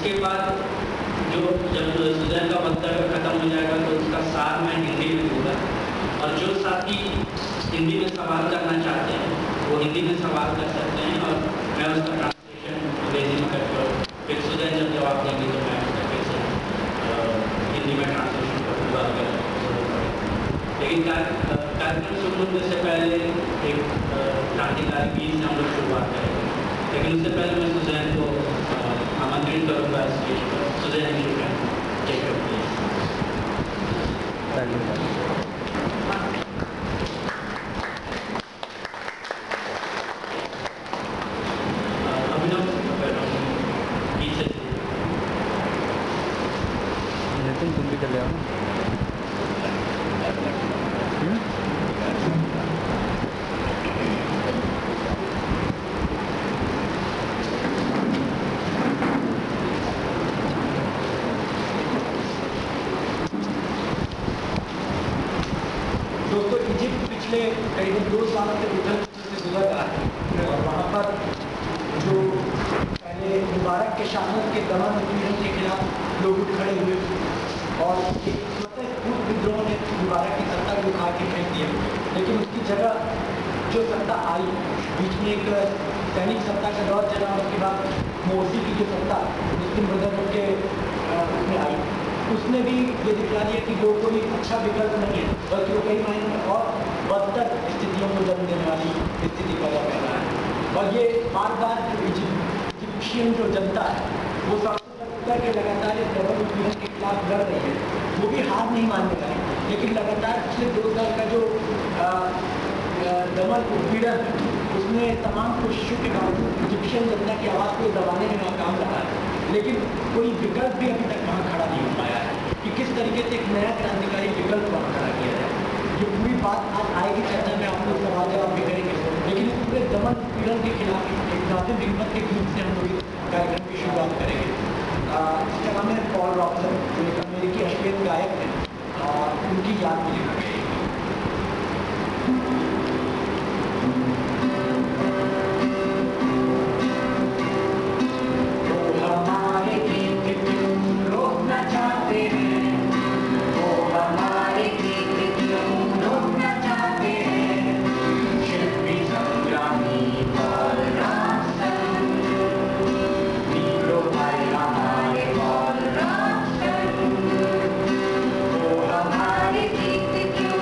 इसके बाद जो जब सुजैन का वक्तव्य खत्म हो जाएगा तो उसका सार मैं हिंदी में दूंगा, और जो साथी हिंदी में सवाल करना चाहते हैं वो हिंदी में सवाल कर सकते हैं, और मैं उसका ट्रांसलेशन अंग्रेजी में करके फिर सुजैन जब जवाब देंगे तो मैं उसका फिर से हिंदी में ट्रांसलेशन करूँगा अगर जरूरत पड़े। लेकिन कार्यक्रम शुरू होने से पहले एक क्रांतिकारी गीत से हम लोग शुरुआत करेंगे, लेकिन उससे पहले मैं सुजैन को आमंत्रित करूँगा स्टेज पर। Suzanne you can take your place. तुम भी चले आओ ना। दोस्तों, इजिप्ट पिछले करीबन 2 साल से उथल से गुजर रहा है, और वहाँ पर जो पहले मुबारक के शासन के दमन उत्पीड़न के खिलाफ लोग उठ खड़े हुए, और एक स्वतः स्फूर्त विद्रोह ने मुबारक की सत्ता को उखाड़ के फेंक दिया। लेकिन उसकी जगह जो सत्ता आई, बीच में एक सैनिक सत्ता का दौर चला, उसके बाद मोर्सी की जो सत्ता मुस्लिम ब्रदरहुड के उसमें आई, उसने भी ये दिखला दिया कि वो कोई अच्छा विकल्प नहीं है, बल्कि वो कई मायने में और बदतर स्थितियों को जन्म देने वाली स्थिति पैदा कर रहा है। और ये बार बार जो इजिप्शियन जो जनता है वो के लगातार इस दमन उत्पीड़न के खिलाफ लड़ रही है, वो भी हार नहीं मानने वाली। लेकिन लगातार पिछले 2 साल का जो दमन उत्पीड़न है, उसने तमाम कोशिशों के बावजूद इजिप्शियन जनता की आवाज़ को दबाने में नाकाम रहा है। लेकिन कोई विकल्प भी अभी तक वहाँ खड़ा नहीं हो पाया है कि किस तरीके से एक नया क्रांतिकारी विकल्प वहाँ खड़ा किया जाए। ये पूरी बात आज आएगी चर्चा में, आप लोग सवाल जवाब भी करेंगे, लेकिन इस पूरे दमन उत्पीड़न के खिलाफ एक नाज़िम हिम्मत के गीत से हम लोग कार्यक्रम की शुरुआत करेंगे। इसका नाम है पॉल रॉबसन, जो एक अमेरिकी अश्लील गायक हैं, और उनकी याद में लिखा गया है। हमारे गीत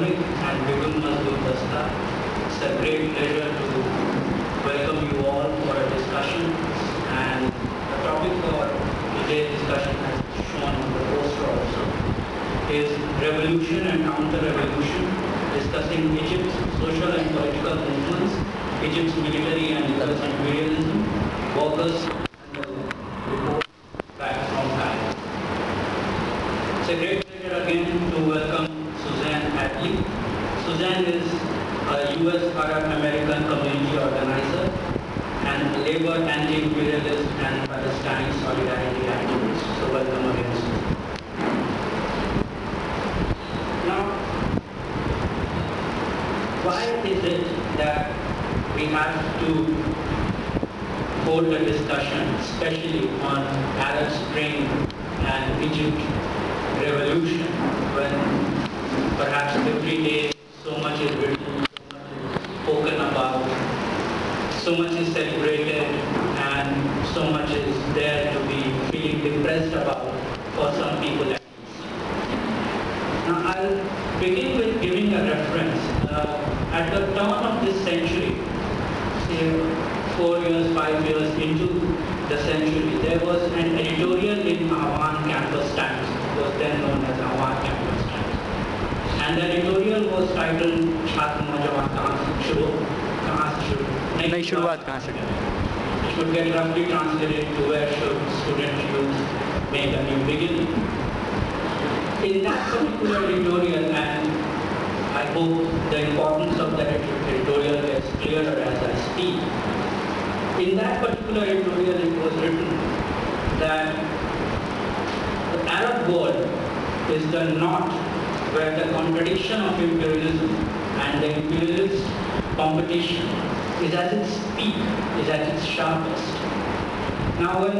Polemic and Bigul Mazdoor Dasta. It's a great pleasure to welcome you all for a discussion, and the topic for today's discussion, as shown on the poster also, is revolution and counter-revolution, discussing Egypt's social and political movements, Egypt's military and legal imperialism, workers, and the report back from Cairo. It's a great pleasure again to welcome Suzanne Adely. Suzanne is a U.S. Arab American community organizer and a labor anti-imperialist and Palestine solidarity activist. So welcome again, Suzanne. Now, why is it that we have to hold a discussion, especially on Arab Spring and Egypt revolution, when perhaps every day so much is written, so much is spoken about, so much is celebrated, and so much is there to be feeling depressed about for some people at least. Now I'll begin with giving a reference. At the turn of this century, say 4 years, 5 years into the century, there was an editorial in Bhawan Campus Times. It was then known as Bhawan Campus Times. And the editorial was titled "Chhatr Naujawan Kahan se shuru?" नई शुरुआत कहाँ से करें? It should get roughly translated to where should student youth make a new beginning. In that particular editorial, and I hope the importance of that editorial gets clearer as I speak, in that particular editorial it was written that the Arab world is the knot where the contradiction of imperialism and the imperialist competition is at its peak, is at its sharpest. Now when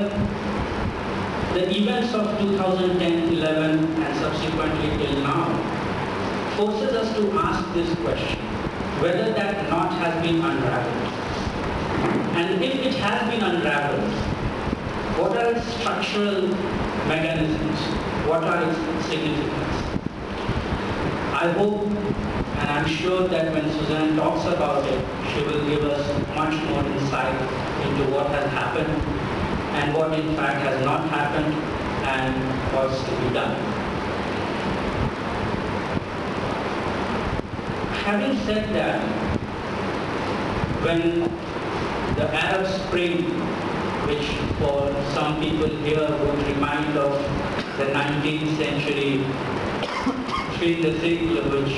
the events of 2010, 11 and subsequently till now forces us to ask this question, whether that knot has been unraveled. And if it has been unraveled, what are its structural mechanisms? What are its significance? I hope and I'm sure that when Suzanne talks about it, she will give us much more insight into what has happened and what in fact has not happened and what's to be done. Having said that, when the Arab Spring, which for some people here would remind of the 19th century Ziegler, which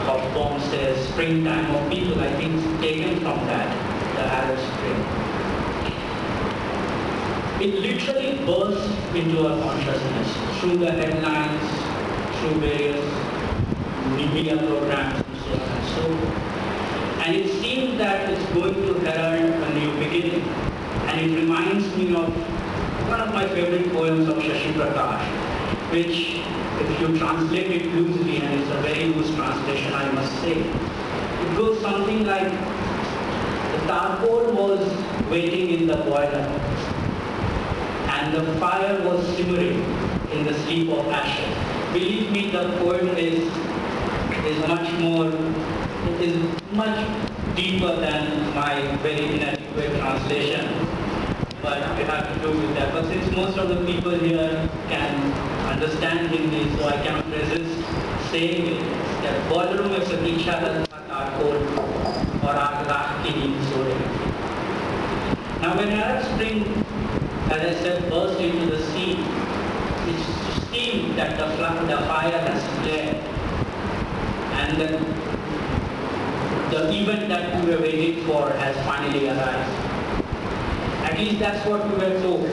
Hofbaum says springtime of people, I think it's taken from that, the Arab Spring. It literally burst into our consciousness through the headlines, through various media programs and so on and so forth. And it seems that it's going to herald a new beginning. And it reminds me of one of my favorite poems of Shashi Prakash, which, if you translate it loosely, and it's a very loose translation, I must say, it goes something like, the tarpaul was waiting in the boiler, and the fire was simmering in the sleep of ashes. Believe me, the poem is much deeper than my very inadequate translation. But we have to do with that. But since most of the people here can understand Hindi, so I cannot resist saying it, that boiler mein se bichha tha tarpaul aur aag raakh ki neend so rahi. Now when Arab Spring, as I said, burst into the scene, it seemed that the fire has flared, and the event that we were waiting for has finally arrived. At least that's what we were told.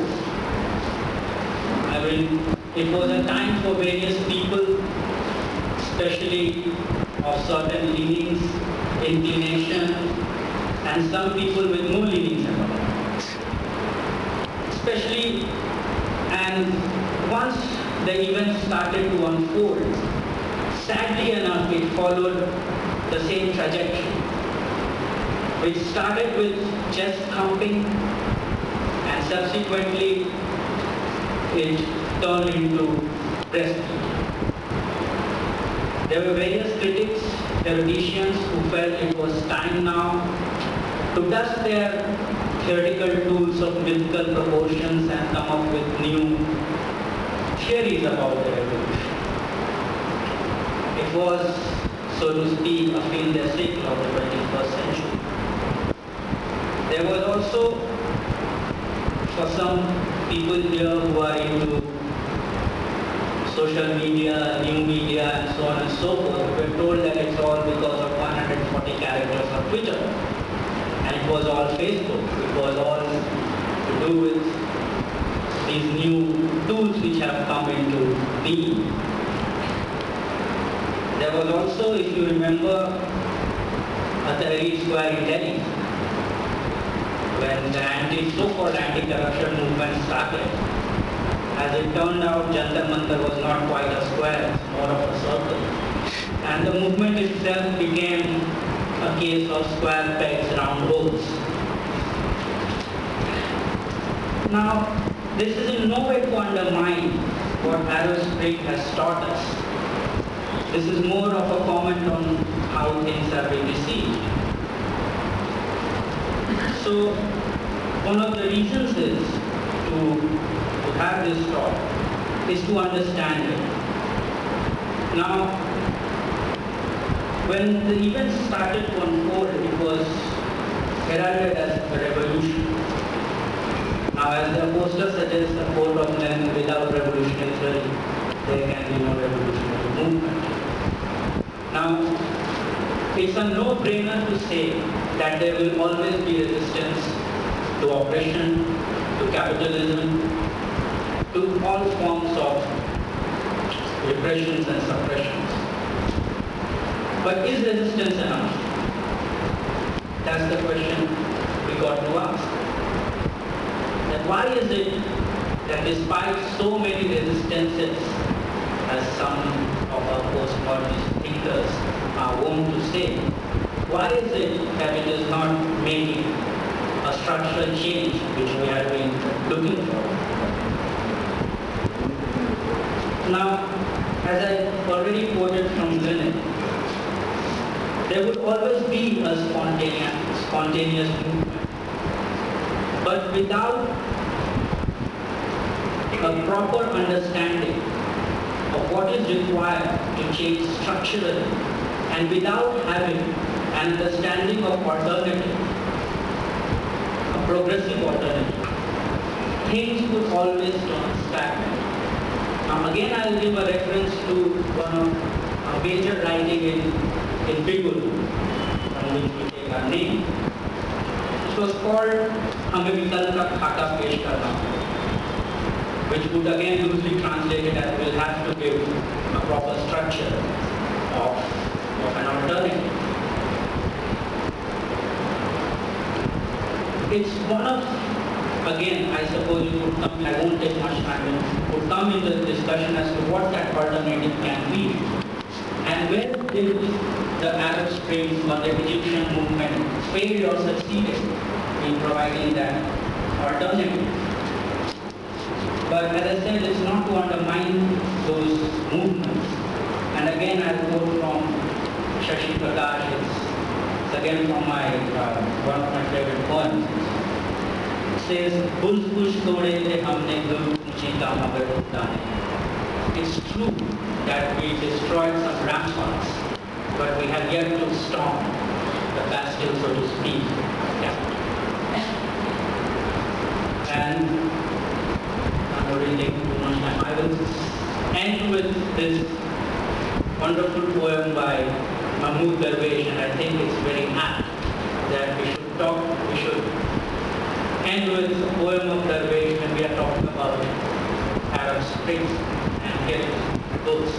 I mean, it was a time for various people, especially of certain leanings, inclination, and some people with no leanings at all. Especially, and once the event started to unfold, sadly enough, it followed the same trajectory, which started with chest thumping, and subsequently it turned into breast beating. There were various critics, theoreticians who felt it was time now to dust their theoretical tools of mythical proportions and come up with new theories about the revolution. It was, so to speak, a fin de siècle of the 21st century. There was also, for some people here who are into social media, new media, and so on and so forth, we were told that it's all because of 140 characters on Twitter. And it was all Facebook. It was all to do with these new tools which have come into being. There was also, if you remember, a Tahrir Square in Delhi, when the so-called anti-corruption movement started. As it turned out, Jantar Mantar was not quite a square, it's more of a circle. And the movement itself became a case of square pegs, round holes. Now, this is in no way to undermine what Arab Spring has taught us. This is more of a comment on how things have been received. So, one of the reasons is to have this talk is to understand it. Now, when the events started to unfold, it was heralded as a revolution. Now, as the poster suggests, a quote of Lenin, without revolutionary theory, there can be no revolutionary movement. Now, it's a no-brainer to say that there will always be resistance to oppression, to capitalism, to all forms of repressions and suppressions. But is resistance enough? That's the question we got to ask. That why is it that despite so many resistances, as some of our postmodernist thinkers are wont to say, why is it that it is not making a structural change which we have been looking for? Now, as I already quoted from Lenin, there would always be a spontaneous movement, but without a proper understanding of what is required to change structurally, and without having an understanding of alternative, a progressive alternative, things would always turn stagnant. Now again, I will give a reference to one of a major writing in Bigul, from which we take our name. It was called Hame Vikal Ka Khata Pesh Karna, which would again loosely translated as we'll have to give a proper structure of an alternative. It's one of, again, I suppose you would come, I won't take much time, would come into the discussion as to what that alternative can be. And where did the Arab Spring or the Egyptian movement failed or succeeded in providing that alternative? But as I said, it's not to undermine those movements. And again, I'll quote from Shashi Prakash, it's again from my one of my favorite poems. It says, "Bulls kush tode the humne gul unchi ka magar utane." It's true that we destroyed some ramparts, but we have yet to storm the bastion, so to speak. Yeah. And I'm already taking too much time. I will end with this wonderful poem by Mahmoud Darwish, and I think it's very apt that we should end with a poem of Darwish when we are talking about Arab Spring, and here it goes.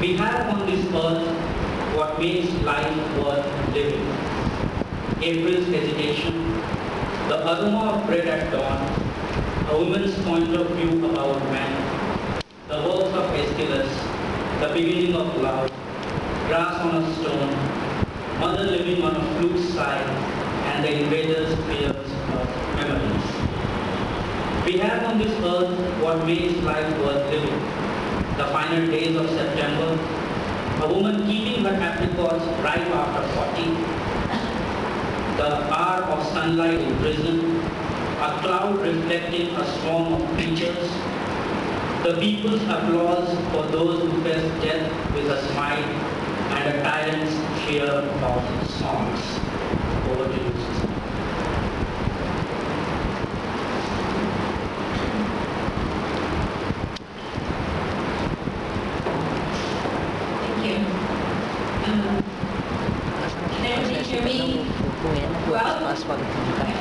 We have on this earth what makes life worth living: April's hesitation, the aroma of bread at dawn, a woman's point of view about men, the works of Aeschylus, the beginning of love, grass on a stone, mother living on a flute's side, and the invader's fears of memories. We have on this earth what makes life worth living: the final days of September, a woman keeping her apricots ripe after 40, the hour of sunlight in prison, a cloud reflecting a swarm of creatures, the people's applause for those who face death with a smile, and a tyrant's fear of songs. Over to you, Suzanne. Thank you. Can everybody hear me? Well? Thank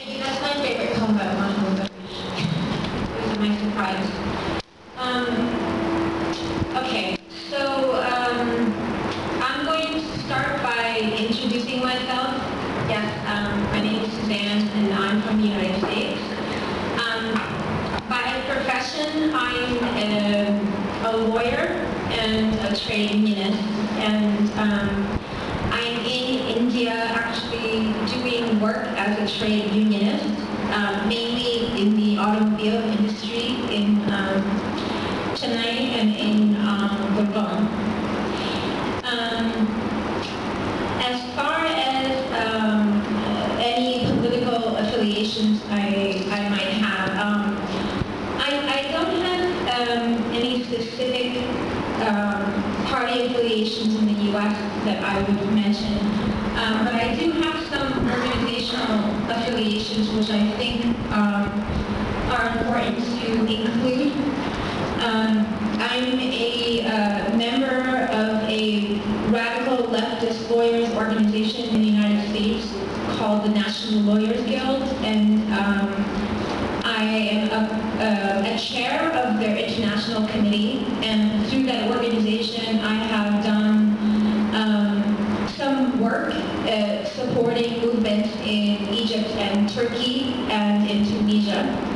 you. That's my favorite poem about Mahmoud. It was a nice surprise. Okay, so I'm going to start by introducing myself. Yes, my name is Suzanne, and I'm from the United States. By profession, I'm a lawyer and a trade unionist, and I'm in India actually doing work as a trade unionist, mainly in the automobile industry in Chennai and in Bigul. As far as any political affiliations I might have, I don't have any specific party affiliations in the U.S. that I would mention, but I do have some organizational affiliations which I think are important to include. I'm a member of a radical leftist lawyers organization in the United States called the National Lawyers Guild, and I am a chair of their international committee, and through that organization I have done some work supporting movements in Egypt and Turkey and in Tunisia.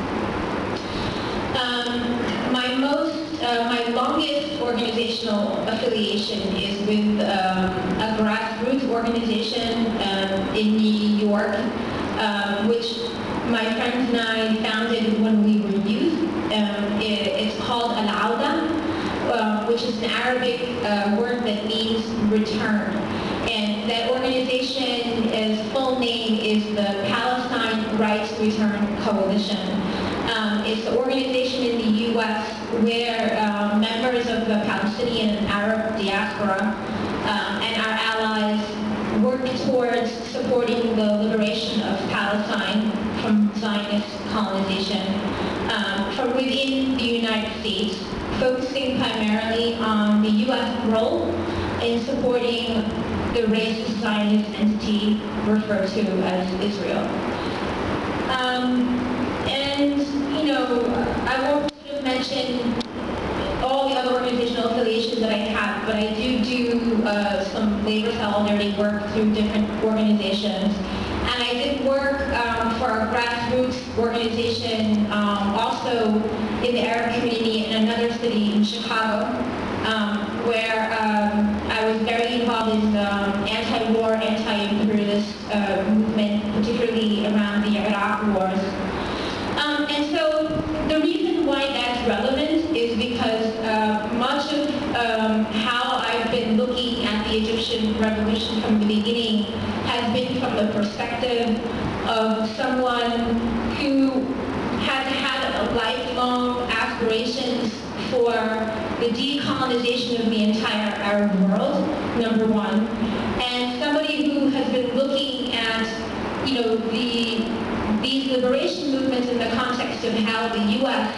My longest organizational affiliation is with a grassroots organization in New York, which my friends and I founded when we were youth. It's called Al-Auda, which is an Arabic word that means return. And that organization's full name is the Palestine Rights Return Coalition. It's an organization in the U.S. where members of the Palestinian and Arab diaspora and our allies work towards supporting the liberation of Palestine from Zionist colonization from within the United States, focusing primarily on the U.S. role in supporting the racist Zionist entity referred to as Israel. And, you know, I won't sort of mention all the other organizational affiliations that I have, but I do some labor solidarity work through different organizations. And I did work for a grassroots organization also in the Arab community in another city in Chicago, where I was very involved in the anti-war, anti-imperialist movement, particularly around the Iraq wars. And so the reason why that's relevant is because much of how I've been looking at the Egyptian revolution from the beginning has been from the perspective of someone who has had lifelong aspirations for the decolonization of the entire Arab world, number one, and somebody who has been looking at, you know, these liberation movements in the context of how the U.S.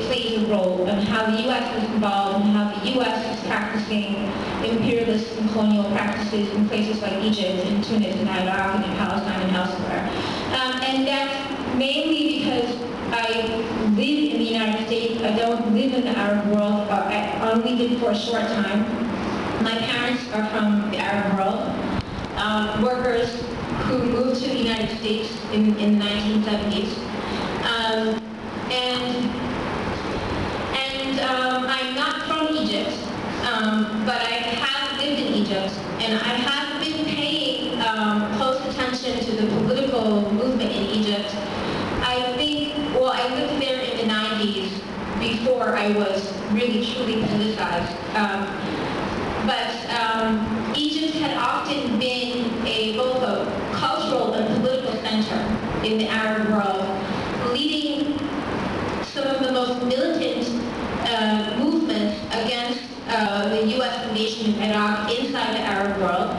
plays a role, and how the U.S. is involved, and how the U.S. is practicing imperialist and colonial practices in places like Egypt and Tunis and Iraq and in Palestine and elsewhere. And that's mainly because I live in the United States. I don't live in the Arab world. I only did for a short time. My parents are from the Arab world, workers who moved to the United States in the 1970s. I'm not from Egypt, but I have lived in Egypt, and I have been paying close attention to the political movement in Egypt. I think, well, I lived there in the 90s before I was really truly politicized. But Egypt had often been both a cultural and political center in the Arab world, leading some of the most militant movements against the U.S. invasion of Iraq inside the Arab world,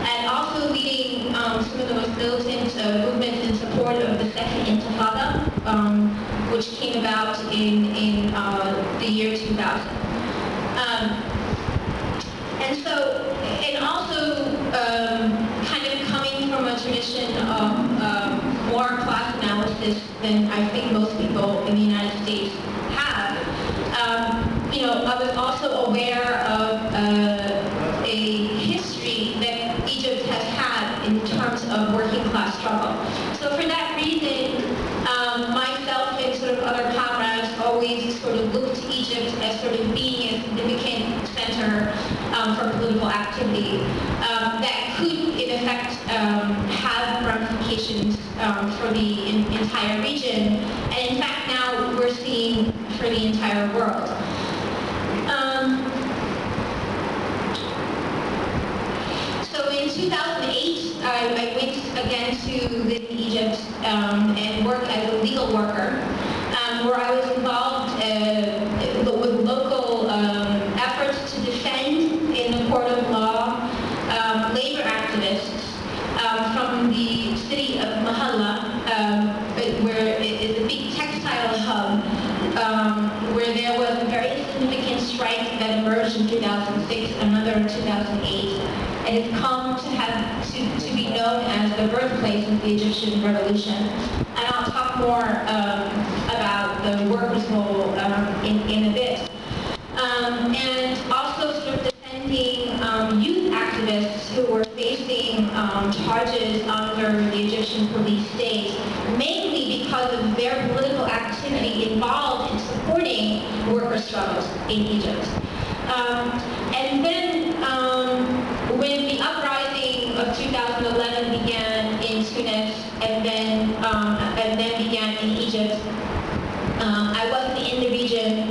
and also leading some of the most militant movements in support of the Second Intifada, which came about in the year 2000. And so, and also kind of coming from a tradition of more class analysis than I think most people in the United States have, you know, I was also aware of a history that Egypt has had in terms of working class struggle. So for that reason, myself and sort of other comrades always sort of looked to Egypt as sort of being a significant center for political activity that could, in effect, have ramifications for the entire region, and in fact now we're seeing for the entire world. So in 2008, I went again to live in Egypt and work as a legal worker, where I was involved with local efforts to defend in the court of law labor activists from the city of Mahalla, where it is a big textile hub, where there was a very significant strike that emerged in 2006, another in 2008, and it's come to be known as the birthplace of the Egyptian Revolution. And I'll talk more about the workers' role in a bit. And also sort of defending youth activists who were facing charges under the Egyptian police state, mainly because of their political activity involved in supporting worker struggles in Egypt. And then when the uprising of 2011 began in Tunis and then began in Egypt, I wasn't in the region,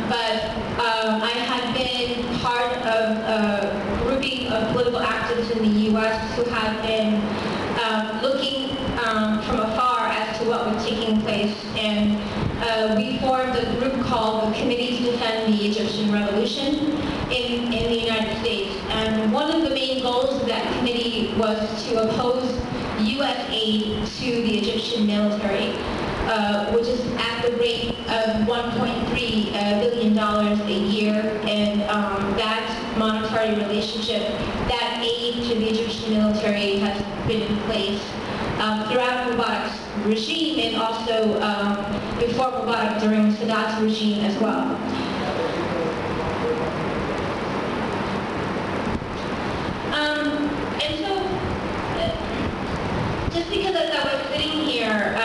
but I had been part of a grouping of political activists in the U.S. who had been looking from afar as to what was taking place, and we formed a group called the Committee to Defend the Egyptian Revolution in the United States. And one of the main goals of that committee was to oppose U.S. aid to the Egyptian military, which is at the rate of $1.3 billion a year, and that monetary relationship, that aid to the Egyptian military has been in place throughout Mubarak's regime, and also before Mubarak during Sadat's regime as well. And so, just because as I was sitting here,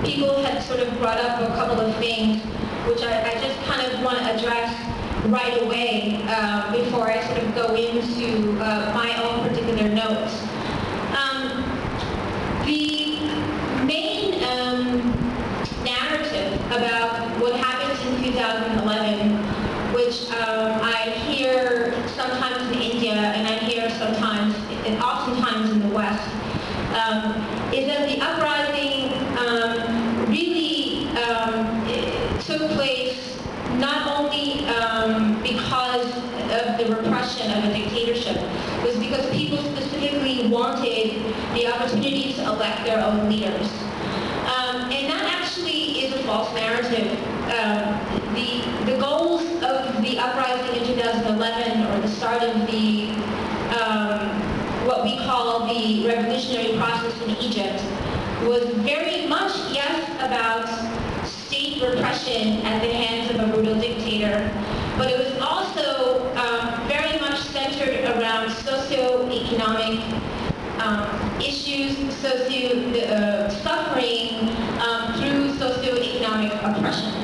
people had sort of brought up a couple of things which I just kind of want to address right away before I sort of go into my own particular notes. The main narrative about what happened in 2011, which I hear sometimes in India and I hear sometimes, and oftentimes in the West, is that the uprising really took place not only because of the repression of a dictatorship, it was because people specifically wanted the opportunity to elect their own leaders. And that actually is a false narrative. The goals of the uprising in 2011, or the start of the what we call the revolutionary process in Egypt, was very much, yes, about state repression at the hands of a brutal dictator, but it was also very much centered around socioeconomic issues, suffering through socioeconomic oppression.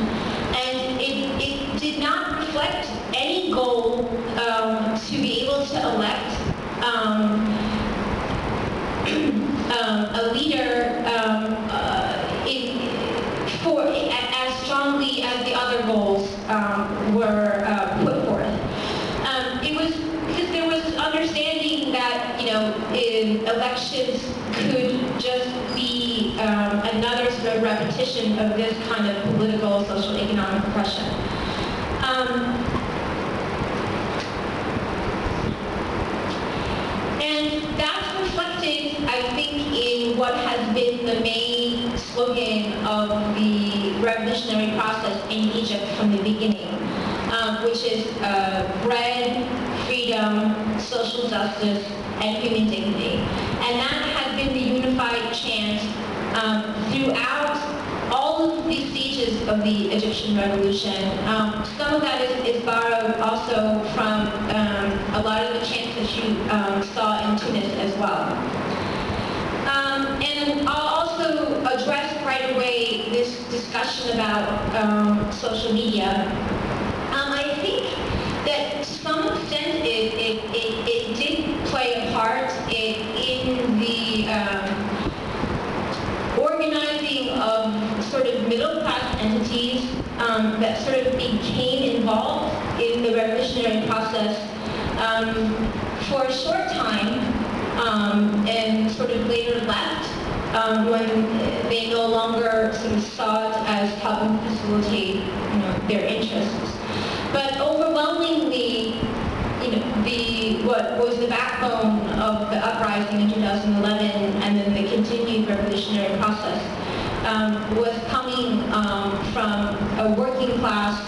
And it did not reflect any goal to be able to elect a leader as strongly as the other goals were put forth. It was because there was understanding that, elections could just be another sort of repetition of this kind of political, social, economic oppression. And that's reflected, I think, in what has been the main slogan of the revolutionary process in Egypt from the beginning, which is bread, freedom, social justice, and human dignity. And that has been the unified chant throughout all of the stages of the Egyptian revolution. Some of that is borrowed also from a lot of the chants that you saw in Tunis as well. And I'll also address right away this discussion about social media. I think that to some extent it did play a part in the organizing of sort of middle-class entities that sort of became involved in the revolutionary process for a short time and sort of later left when they no longer sort of saw it as helping facilitate their interests. But overwhelmingly, what was the backbone of the uprising in 2011 and then the continued revolutionary process was coming from a working class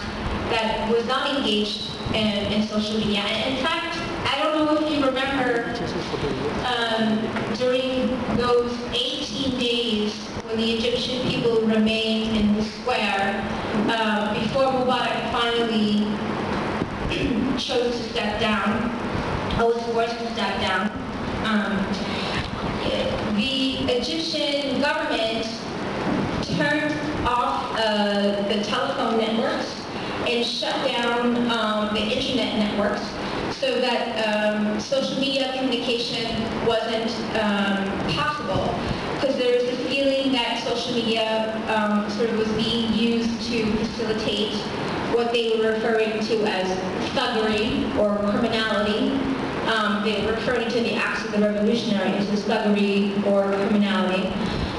that was not engaged in social media. And in fact, I don't know if you remember during those 18 days when the Egyptian people remained in the square before Mubarak finally chose to step down, or was forced to step down. The Egyptian government turned off the telephone networks and shut down the internet networks so that social media communication wasn't possible, because there was this feeling that social media sort of was being used to facilitate what they were referring to as thuggery or criminality. They were referring to the acts of the revolutionaries as thuggery or criminality.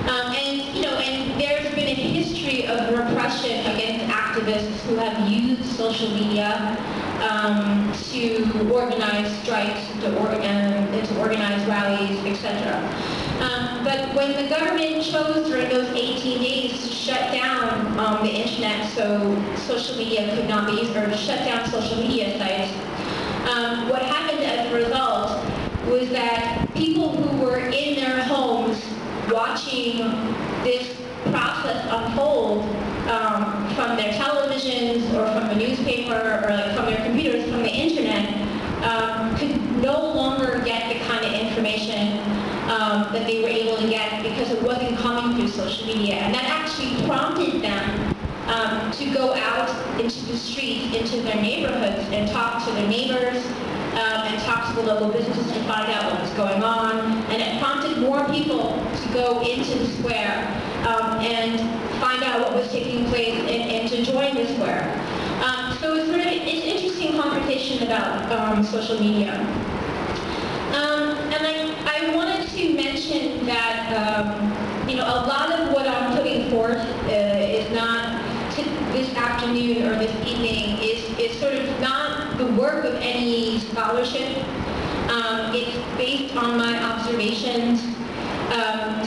And there's been a history of repression against activists who have used social media to organize strikes, to organize rallies, etc. But when the government chose during those 18 days to shut down the internet so social media could not be used, or shut down social media sites, what happened as a result was that people who were in their homes watching this process unfold from their televisions or from a newspaper or from their computers, from the internet, could no longer get the kind of information that they were able to get because it wasn't coming through social media. And that actually prompted them to go out into the streets, into their neighborhoods, and talk to their neighbors, and talk to the local businesses to find out what was going on. And it prompted more people to go into the square and find out what was taking place and to join the square. So it's an interesting conversation about social media. And I wanted to mention that a lot of what I'm putting forth is not this afternoon or this evening is sort of not the work of any scholarship. It's based on my observations,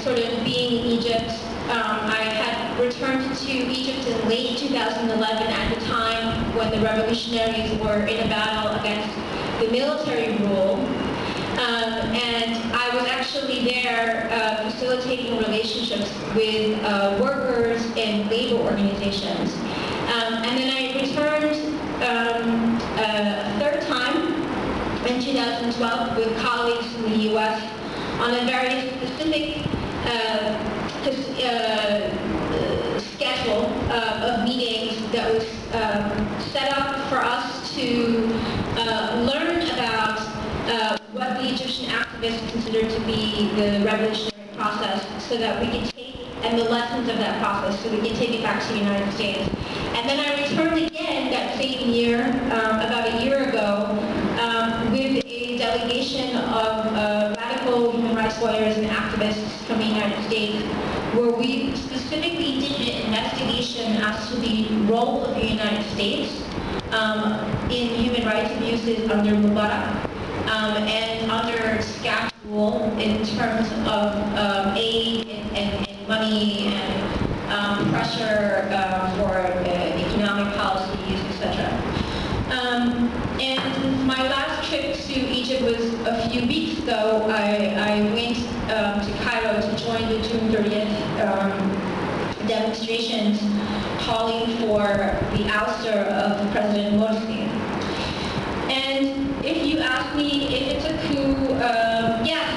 sort of being in Egypt. I had returned to Egypt in late 2011 at the time when the revolutionaries were in a battle against the military rule. And I was actually there facilitating relationships with workers and labor organizations. And then I returned a third time in 2012 with colleagues from the U.S. on a very specific schedule of meetings that was set up for us to learn about what the Egyptian activists considered to be the revolutionary process, so that we could take, and the lessons of that process, so we can take it back to the United States. And then I returned again again that same year, about a year ago, with a delegation of radical human rights lawyers and activists from the United States, where we specifically did an investigation as to the role of the United States in human rights abuses under Mubarak and under SCAF rule in terms of aid and money and pressure for economic policies, etc. And my last trip to Egypt was a few weeks ago. I went to Cairo to join the June 30th demonstrations calling for the ouster of President Morsi. And if you ask me if it's a coup, yes,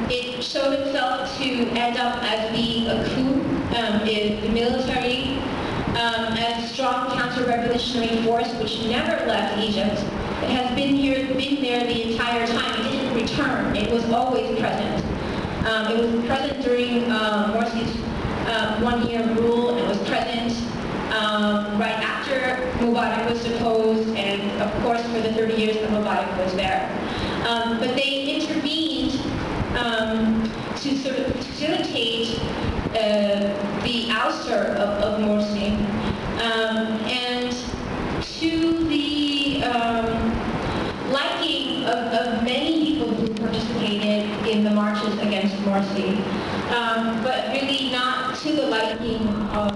it showed itself to end up as being a coup. The military, as a strong counter-revolutionary force which never left Egypt, it has been there the entire time. It didn't return. It was always present. It was present during Morsi's one-year rule. It was present right after Mubarak was deposed, and of course for the 30 years that Mubarak was there. But they intervened to sort of facilitate the ouster of Morsi, and to the liking of many people who participated in the marches against Morsi, but really not to the liking of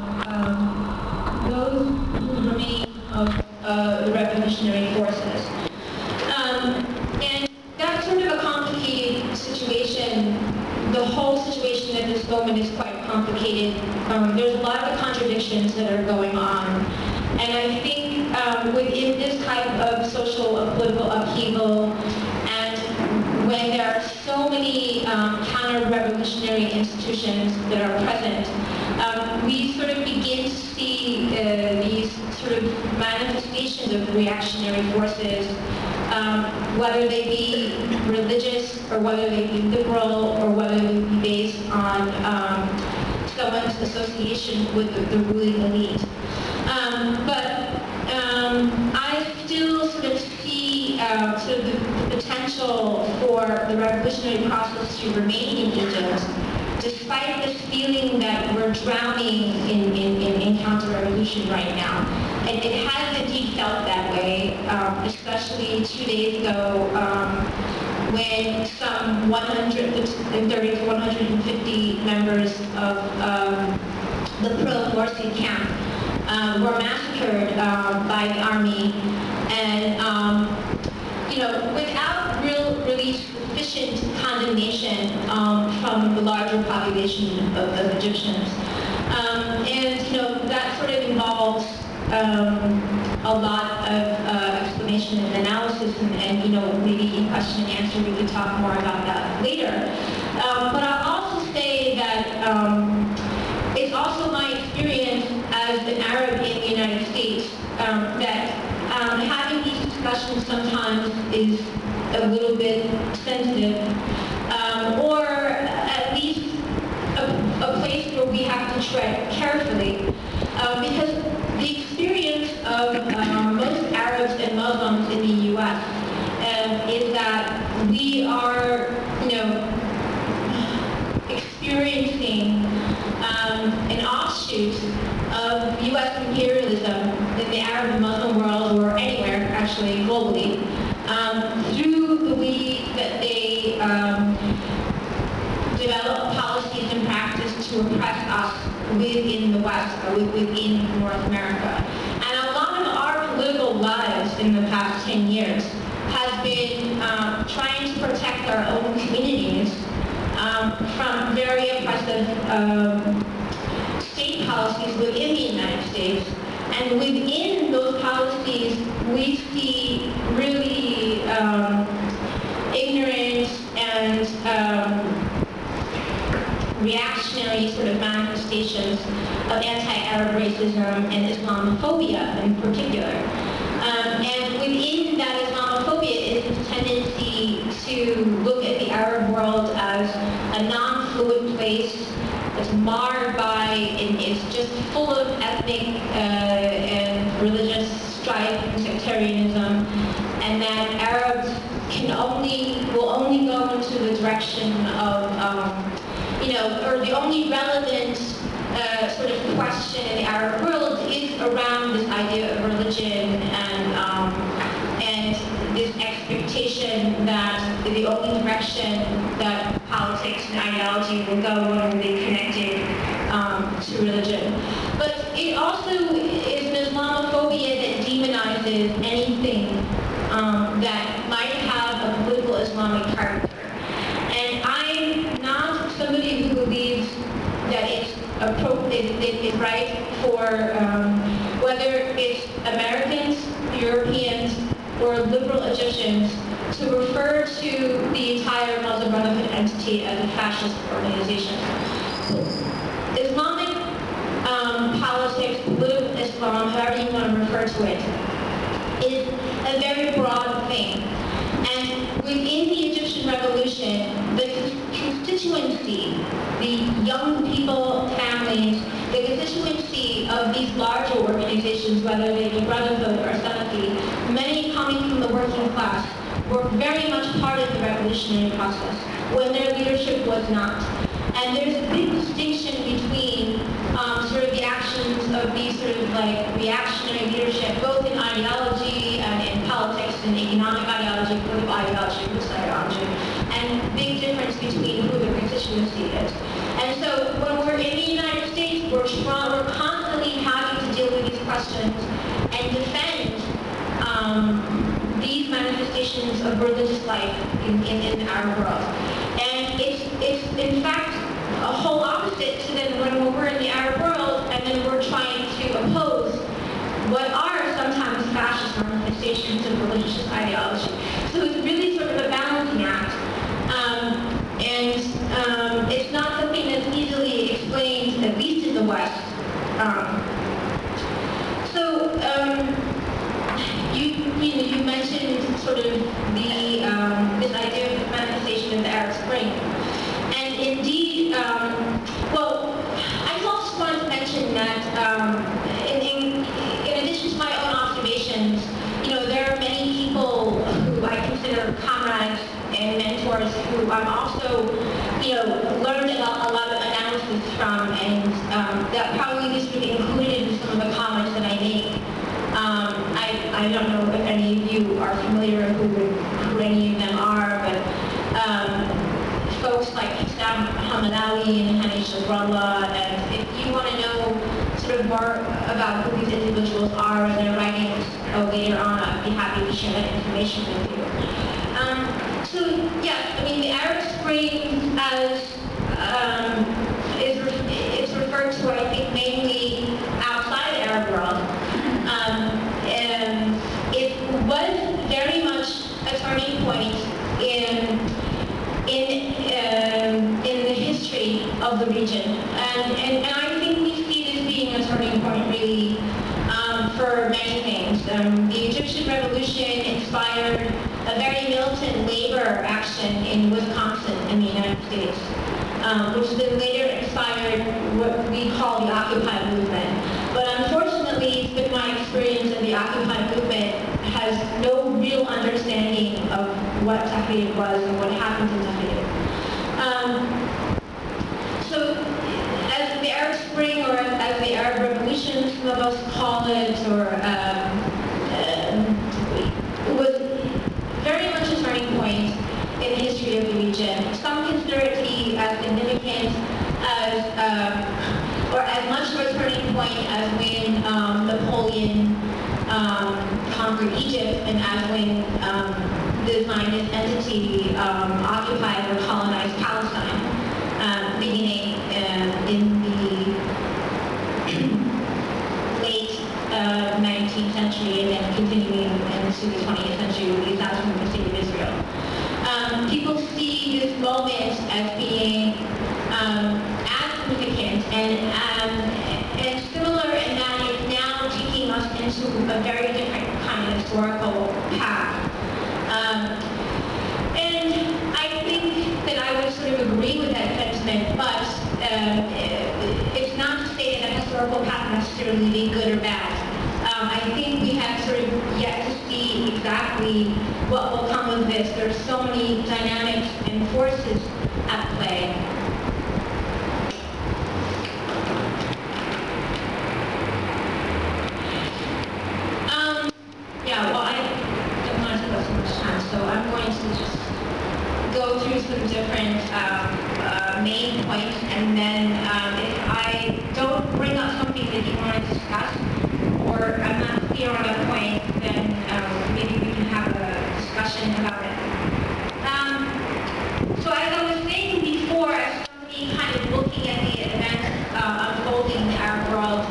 those who remain of the revolutionary forces. And that's sort of a complicated situation. The whole situation at this moment is quite complicated. There's a lot of contradictions that are going on. And I think within this type of social and political upheaval, and when there are so many counter-revolutionary institutions that are present, we sort of begin to see these sort of manifestations of reactionary forces, whether they be religious or whether they be liberal or whether they be based on someone's association with the ruling elite. But I still sort of see sort of the potential for the revolutionary process to remain in Egypt, despite this feeling that we're drowning in counter-revolution right now. And it has indeed felt that way, especially 2 days ago when some 130 to 150 members of the pro-Morsi camp were massacred by the army, and without really sufficient condemnation from the larger population of Egyptians. And that sort of involves a lot of explanation and analysis, and maybe in question and answer we could talk more about that later. But I'll also say that it's also my experience as an Arab in the United States that having these discussions sometimes is a little bit sensitive, or at least a place where we have to tread carefully, because the experience of most Arabs and Muslims in the U.S. Is that we are, experiencing an offshoot of U.S. imperialism in the Arab and Muslim world, or anywhere actually globally, through the way that they develop policies and practice to oppress us within the West, or within North America. And a lot of our political lives in the past 10 years has been trying to protect our own communities from very oppressive state policies within the United States. And within those policies, we see really ignorant and reactionary sort of manifestations of anti-Arab racism and Islamophobia in particular. And within that Islamophobia is this tendency to look at the Arab world as a non-fluid place, that's marred by, and it's just full of ethnic and religious strife and sectarianism, and that Arabs will only go into the direction of, or the only relevant sort of question in the Arab world is around this idea of religion and this expectation that the only direction that politics and ideology will go when they connected to religion. But it also is an Islamophobia that demonizes anything that might have a political Islamic character. And I'm not somebody who believes that it's right for whether it's Americans, Europeans, or liberal Egyptians to refer to the entire Muslim Brotherhood entity as a fascist organization. Islamic politics, political Islam, however you want to refer to it, is a very broad thing. And within the Egyptian revolution, the constituency, the young people, families, the constituency of these larger organizations, whether they be Brotherhood or Salafi, many coming from the working class, were very much part of the revolutionary process when their leadership was not. And there's a big distinction between sort of the actions of these sort of like reactionary leadership, both in ideology and in politics and economic ideology, political ideology, religious ideology, and big difference between who the constituency is. And so when we're in the United States, we're constantly having to deal with these questions and defend these manifestations of religious life in our world. And it's in fact a whole opposite to then when we're in the Arab world and then we're trying to oppose what are sometimes fascist manifestations of religious ideology. So it's really sort of a balancing act. And it's not something that's easily explained, at least in the West. You mentioned sort of the this idea of the manifestation of the Arab Spring. And indeed, well, I also wanted to mention that in addition to my own observations, there are many people who I consider comrades and mentors who I'm also, learned a lot of analysis from, and that probably needs to be included in some of the comments that I make. I don't know if any of you are familiar who any of them are, but folks like Sam Hamadawi and Hani Shabrallah, and if you want to know sort of more about who these individuals are and their writings later on, I'd be happy to share that information with you. So yes, I mean the Arab Spring is referred to, I think, mainly outside the Arab world. And it was very much a turning point in the history of the region, and I think we see this being a turning point really for many things. The Egyptian Revolution inspired a very militant labor action in Wisconsin in the United States, which then later inspired what we call the Occupy movement. But unfortunately, it's been my experience that the Occupy movement has no real understanding of what Tahrir was and what happened to Tahrir. So, as the Arab Spring, or as the Arab Revolution, some of us call it, was very much a turning point in the history of the region. Some consider it to be as significant or as much of a turning point as when Napoleon conquered Egypt, and as when the Zionist entity occupied or colonized Palestine, beginning in the late 19th century and then continuing into the 20th century with the establishment of the State of Israel. People see this moment as being as significant and similar in that it's now taking us into a very different kind of historical path. And I think that I would sort of agree with that sentiment, but it's not to say that a historical path necessarily be good or bad. I think we have sort of yet to see exactly what will come of this. There's so many dynamics and forces at play. Yeah, well, I don't want to take up so much time, so I'm going to just go through some different main points, and then if I don't bring up something that you want to discuss, or I'm not clear on a point, then maybe we can have a discussion about it. So as I was saying before, as somebody kind of looking at the events unfolding in the Arab world,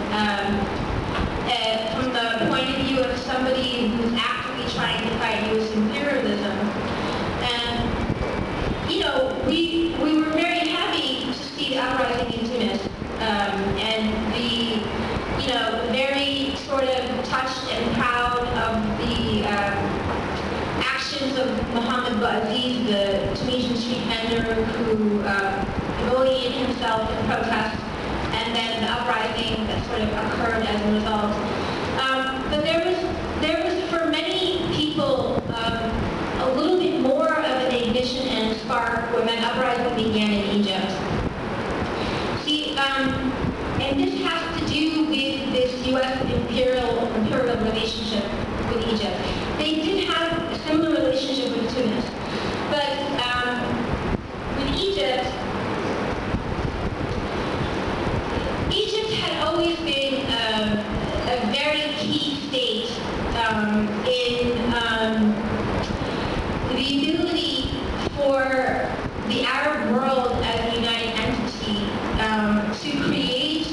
from the point of view of somebody who's actively trying to fight U.S. imperialism, you know, we were very happy to see the uprising in Tunis, and the, you know, very sort of touched and proud of the actions of Mohamed Bouaziz, the Tunisian street vendor who humiliated himself in protest, and then the uprising that sort of occurred as a result. But there was for many people a little bit more of an ignition and a spark when that uprising began in Egypt. See, and this has to do with this U.S. imperial relationship with Egypt. They did have a similar relationship with Tunis, but with Egypt, Egypt had always been a very key state in the ability for the Arab world as a united entity to create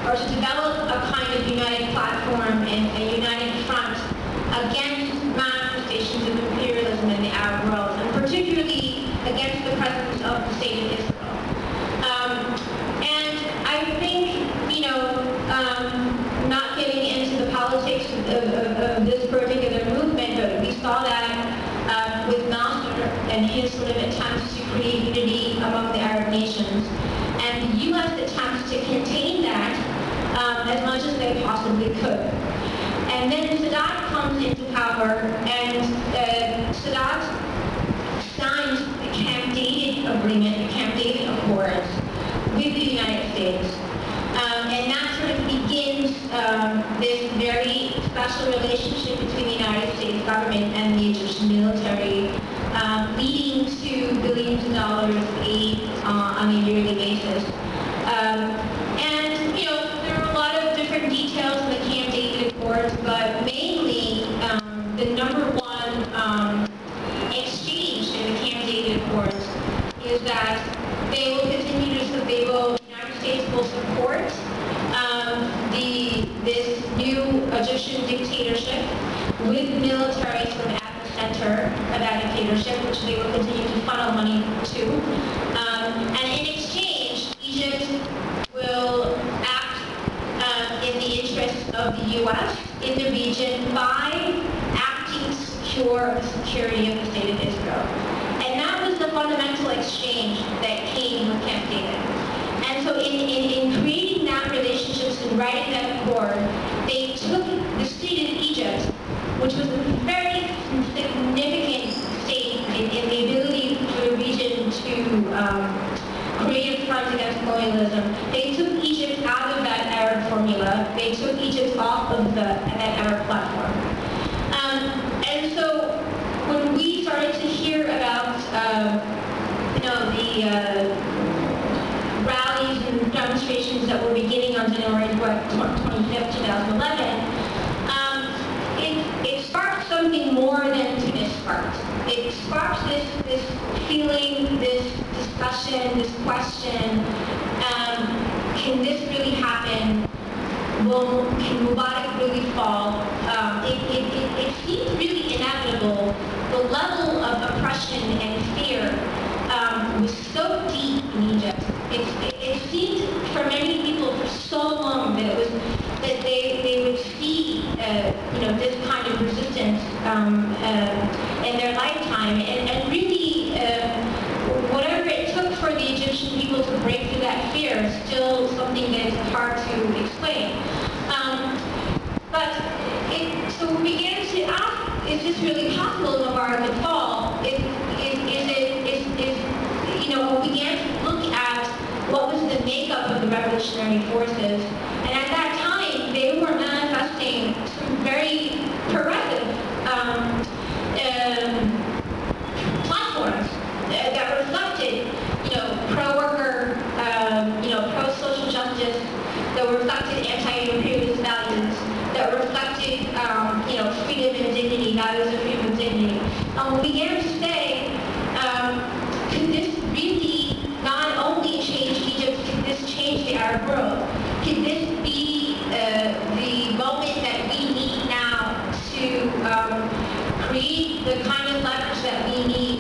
or to develop a kind of united platform and a united front against manifestations of imperialism in the Arab world, and particularly against the presence of the state of Israel. And I think, you know, not getting into the politics of this particular movement, but we saw that with Mazdoor and his sort of attempts to create unity among the Arab nations, and the U.S. attempts to contain that as much as they possibly could. And then Sadat comes into power, and Sadat signs the Camp David agreement, the Camp David Accords, with the United States. And that sort of begins this very special relationship between the United States government and the Egyptian military, leading to billions of dollars of aid on a yearly basis. And, you know, there are a lot of different details in the Camp David Accords, but mainly the number one exchange in the Camp David Accords is that they will continue to, the United States will support this new Egyptian dictatorship with military sort of at the center of that dictatorship, which they will continue to funnel money to. And in exchange, Egypt will act in the interests of the U.S. in the region by acting to secure the security of the state of Israel. And that was the fundamental exchange that came with Camp David. And so in creating that relationship and writing that accord, they took the state of Egypt, which was a very significant state in the ability for the region to create a front against colonialism. They took Egypt out of that Arab formula. They took Egypt off of that Arab platform. And so when we started to hear about, you know, the rallies and demonstrations that were beginning on January 25th, 2011, it sparked something more than Tunis sparked. It sparked this feeling, this discussion, this question, can this really happen? Can Mubarak really fall? It seemed really inevitable. The level of oppression and fear was so deep in Egypt. It seemed for many people for so long that they would see you know, this kind of resistance in their lifetime, and really whatever it took for the Egyptian people to break through that fear values of freedom and dignity. We began to say, could this really not only change Egypt, could this change the Arab world? Could this be the moment that we need now to create the kind of leverage that we need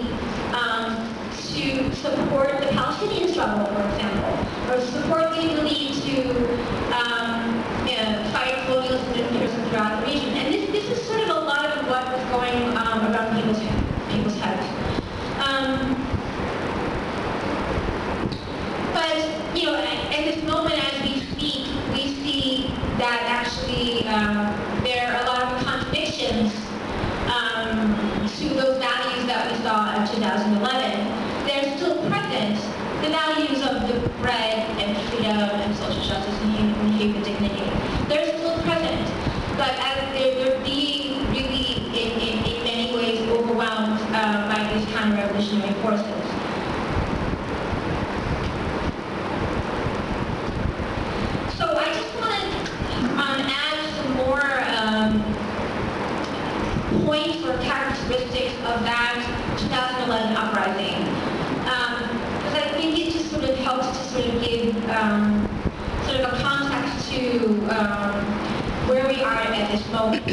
to support the Palestinian struggle, for example, or support the ability to fight colonialism and imperialism throughout the region? And this is sort of a lot of what was going around people's heads. But, you know, at this moment as we speak, we see that actually there are a lot of contradictions to those values that we saw in 2011. They're still present. The values of the bread and freedom and social justice and human dignity, they're still present. But as they're being really, in many ways, overwhelmed by these counter-revolutionary forces. So I just want to add some more points or characteristics of that 2011 uprising. Because I think it just sort of helps to sort of give sort of a context to where we are at this moment.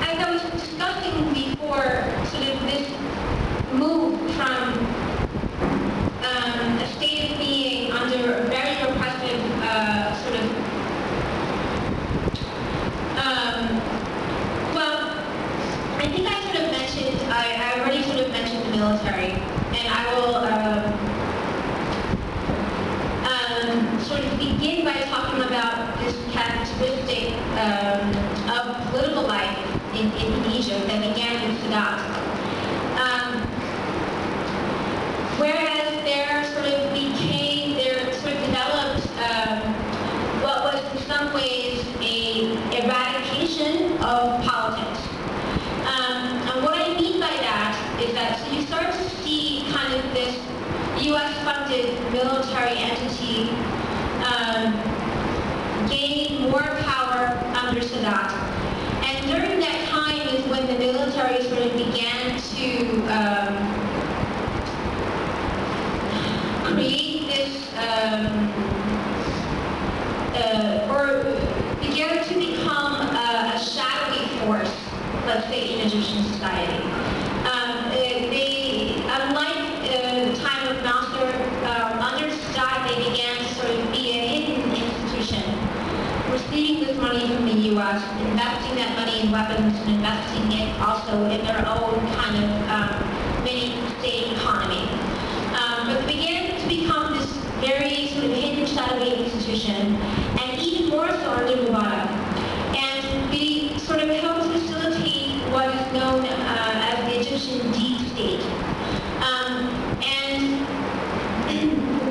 As I was discussing before, sort of this move from a state of being under a very repressive sort of well, I think I sort of mentioned, I already sort of mentioned the military, and I will sort of begin by talking about this characteristic of political life in Egypt that began with Sadat. Whereas there sort of developed what was in some ways a eradication of politics. And what I mean by that is that so you start to see kind of this US-funded military entity gain more power under Sadat. And during that time is when the military sort of began to create this, or began to become a shadowy force, let's say, in Egyptian society. Unlike the time of Mazdoor, under Sadat, they began to sort of be a hidden institution, receiving this money from the U.S., investing that money in weapons, and investing it also in their own kind of mini-state economy. But they began to become this very sort of hidden, shadowy institution, and even more so under Mubarak. And they sort of helped facilitate what is known as the Egyptian deep state. And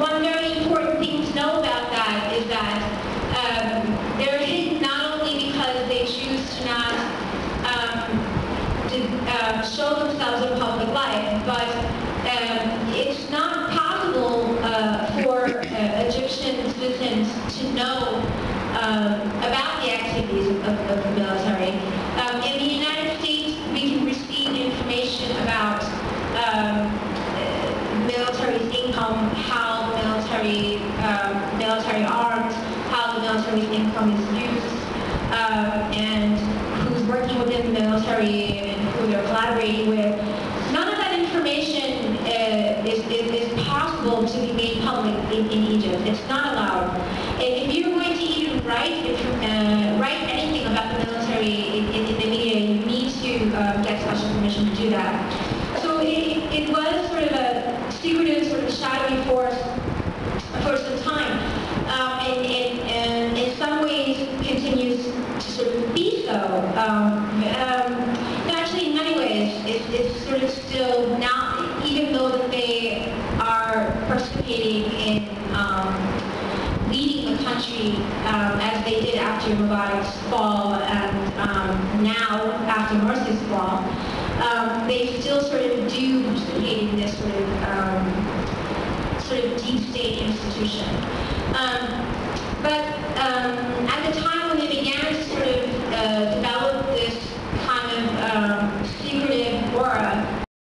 one very important thing to know about that is that they're hidden not only because they choose to not show themselves in public life, but it's not possible for Egyptian citizens to know about the activities of the military. In the United States, we can receive information about military's income, how the military arms, how the military's income is used, and who's working within the military and who they're collaborating with. None of that information is possible to be made public in Egypt. It's not allowed. If you're going to even write anything about the military in the media, you need to get special permission to do that. So it was sort of a secretive, sort of shadowy force for some time, and in some ways continues to sort of be so. Actually, in many ways, it's sort of still now, even though that they are participating in leading the country as they did after Mubarak's fall and now after Morsi's fall, they still sort of do participate in this sort of deep state institution. But at the time when they began to sort of develop